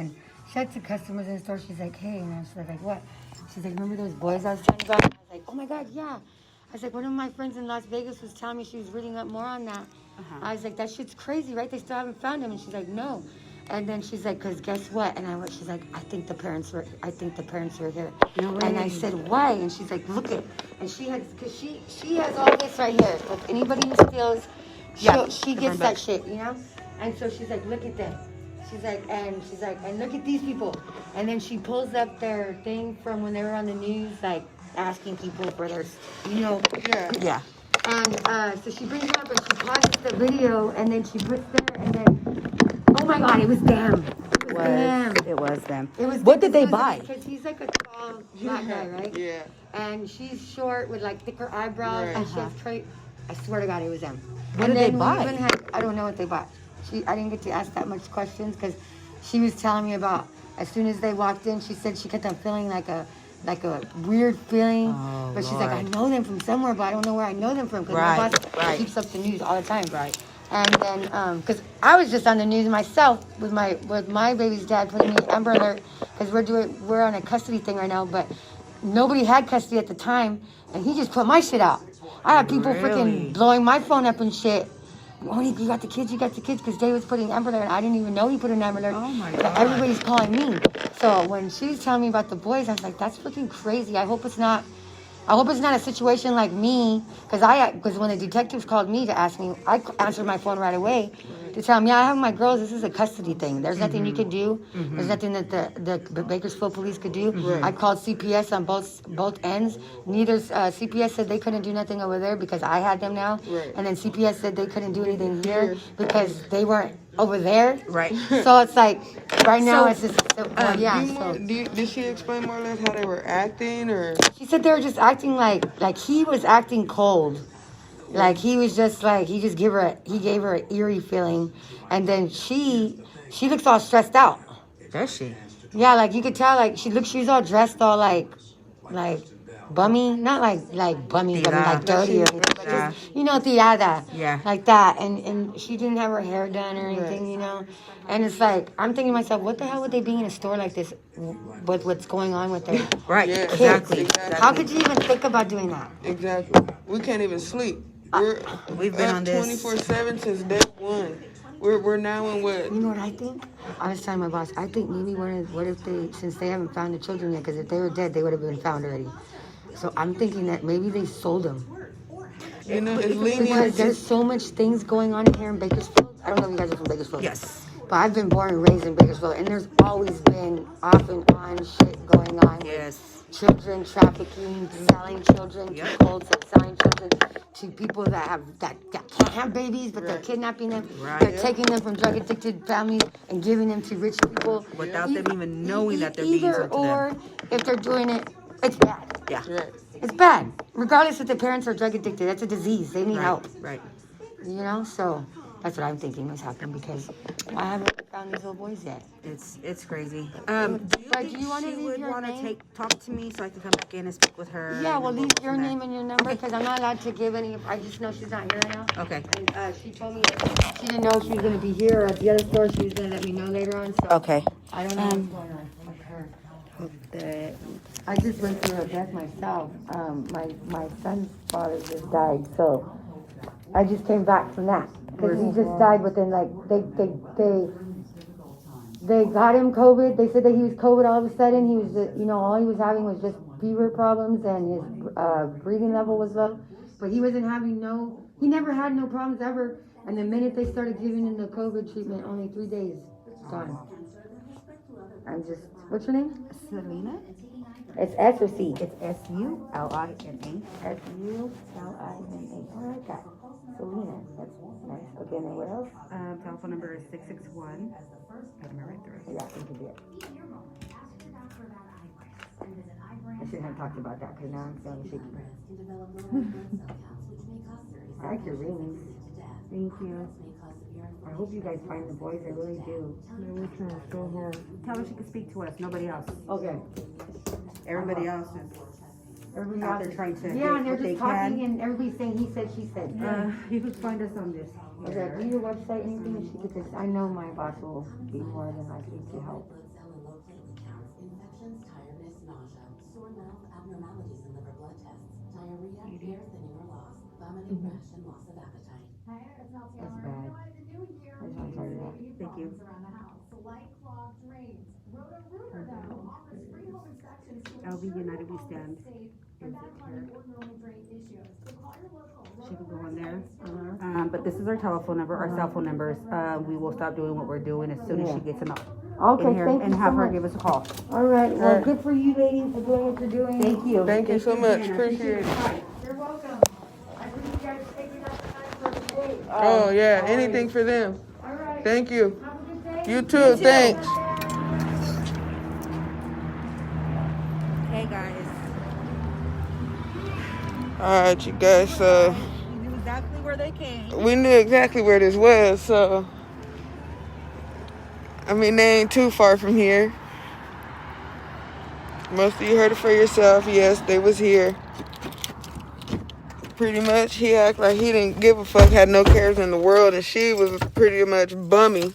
and she had two customers in the store. She's like, hey, and I was like, what? She's like, remember those boys I was telling you about? I was like, oh my God, yeah. I was like, one of my friends in Las Vegas was telling me she was reading up more on that. I was like, that shit's crazy, right? They still haven't found him. And she's like, no. And then she's like, because guess what? And she's like, I think the parents were here. No way. And I said, why? And she's like, look it. And she has all this right here. Like anybody who steals, she gets that shit, you know? And so she's like, look at them. She's like, and look at these people. And then she pulls up their thing from when they were on the news, like asking people for their, you know. Yeah. And so she brings it up and she pauses the video and then she puts there and then, oh my God, it was them. It was them. What did they buy? Because he's like a tall black guy, right? Yeah. And she's short with like thicker eyebrows and she has I swear to God, it was them. What did they buy? I don't know what they bought. I didn't get to ask that much questions because she was telling me about as soon as they walked in, she said she kept on feeling like a weird feeling. But she's like, I know them from somewhere, but I don't know where I know them from because my boss keeps up the news all the time. Right. And then, because I was just on the news myself with my baby's dad putting me Amber Alert because we're on a custody thing right now, but nobody had custody at the time, and he just put my shit out. I had people freaking blowing my phone up and shit. Oh, you got the kids, because Dave was putting Amber Alert, and I didn't even know he put an Amber Alert. Oh my God. God. Everybody's calling me. So when she was telling me about the boys, I was like, that's freaking crazy. I hope it's not a situation like me, because when the detectives called me to ask me, I answered my phone right away to tell them, yeah, I have my girls. This is a custody thing. There's nothing you could do. There's nothing that the Bakersfield police could do. I called CPS on both ends. Neither CPS said they couldn't do nothing over there because I had them now, and then CPS said they couldn't do anything here because they weren't over there. Right. So it's like right now it's just Did she explain more or less how they were acting, or she said they were just acting like he was acting cold. Like he was just like he gave her an eerie feeling, and then she looks all stressed out. Does she? Yeah, like you could tell, like she's all dressed all like bummy, not like bummy, but like dirty or anything, but just tirada, like that, and she didn't have her hair done or anything, you know, and it's like I'm thinking to myself, what the hell would they be in a store like this with what's going on with their kids? Exactly. How could you even think about doing that? Exactly. We can't even sleep. We've been on this 24/7 since day one. We're now in what? You know what I think? I was telling my boss, I think maybe what if they, since they haven't found the children yet, because if they were dead, they would have been found already. So I'm thinking that maybe they sold them. You know, it's lenient. Because there's so much things going on here in Bakersfield. I don't know if you guys are from Bakersfield. Yes. But I've been born and raised in Bakersfield, and there's always been off and on shit going on. Yes. Children trafficking, selling children to cults and selling children to people that can't have babies, but they're kidnapping them. They're taking them from drug addicted families and giving them to rich people without them even knowing that they're being sold to them. Or if they're doing it, it's bad. Yeah. It's bad. Regardless if the parents are drug addicted, that's a disease. They need help. Right. You know, so that's what I'm thinking was happening because I haven't found these little boys yet. It's crazy. Do you want to leave your name? Talk to me so I can come back in and speak with her? Yeah, well, leave your name and your number because I'm not allowed to give any. I just know she's not here right now. Okay. And she told me that she didn't know if she was going to be here or at the other store. She was going to let me know later on. So okay. I don't know what's going on with her. I just went through a death myself. My son's father just died, so I just came back from that. Because he just died within, like, they got him COVID. They said that he was COVID all of a sudden. He was just, all he was having was just fever problems and his breathing level was low. But he wasn't having he never had no problems ever. And the minute they started giving him the COVID treatment, only 3 days, gone. What's your name? Selena. It's S or C? It's S-U-L-I-N-A. S-U-L-I-N-A. All right, got it. Selena. That's nice. Okay, and then what else? Telephone number is 661. Got my right through. Yeah, I think you did. I shouldn't have talked about that because now I'm feeling shaky. I like your rings. Thank you. I hope you guys find the boys. I really do. We're trying so hard. Tell her she can speak to us. Nobody else. Okay. Everybody else is out there trying to and they're just talking and everybody's saying he said, she said. You can find us on this. Okay, do your website, anything that she could just, I know my boss will be more than likely to help. tiredness, nausea, sore mouth, abnormalities in liver blood tests, diarrhea, hair thinning or loss, vomiting, rash, and loss of appetite. That's bad. Thank you. LV United We Stand. She can go on there. But this is our telephone number, our cell phone numbers. We will stop doing what we're doing as soon as she gets in here and have her give us a call. All right. Well, good for you ladies for doing what you're doing. Thank you. Thank you so much. Appreciate it. You're welcome. I appreciate you guys taking out the time for today. Oh, yeah. Anything for them. All right. Thank you. Have a good day. You too. Thanks. Hey guys. All right, you guys. So We knew exactly where they came. we knew exactly where this was. So, I mean, they ain't too far from here. Most of you heard it for yourself. Yes, they was here. Pretty much, he acted like he didn't give a fuck, had no cares in the world, and she was pretty much bummy.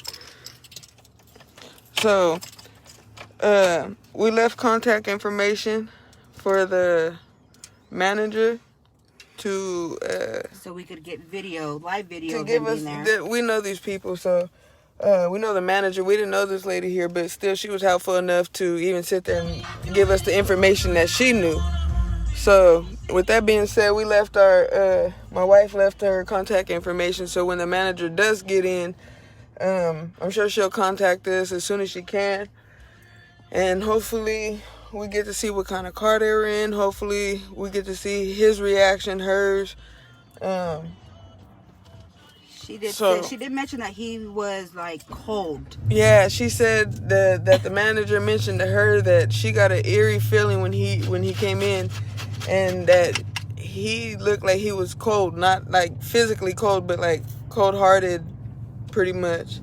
So, we left contact information for the manager to So we could get live video to of give them us being there. we know these people, so we know the manager. We didn't know this lady here, but still she was helpful enough to even sit there and give us the information that she knew. So with that being said, we left my wife left her contact information, so when the manager does get in, I'm sure she'll contact us as soon as she can, and hopefully we get to see what kind of car they were in. Hopefully we get to see his reaction, hers. She did mention that he was like cold. Yeah, she said that the manager mentioned to her that she got an eerie feeling when he came in, and that he looked like he was cold, not like physically cold, but like cold-hearted, pretty much.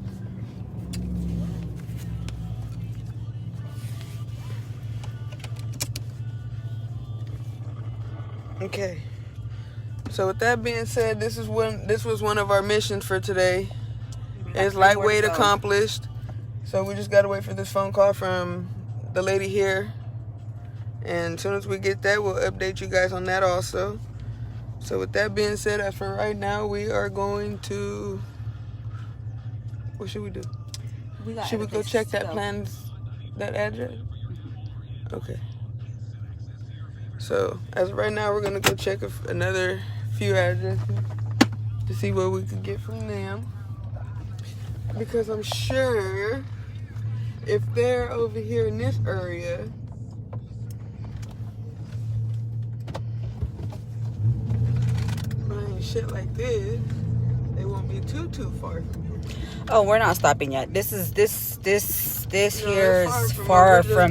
Okay. So with that being said, this was one of our missions for today. It's lightweight accomplished. So we just gotta wait for this phone call from the lady here. And as soon as we get that, we'll update you guys on that also. So with that being said, as for right now, we are going to... What should we do? Should we go check that that address? Okay. So as of right now, we're gonna go check another few addresses to see what we could get from them. Because I'm sure if they're over here in this area, buying shit like this, they won't be too far from here. Oh, we're not stopping yet. This here is far far from from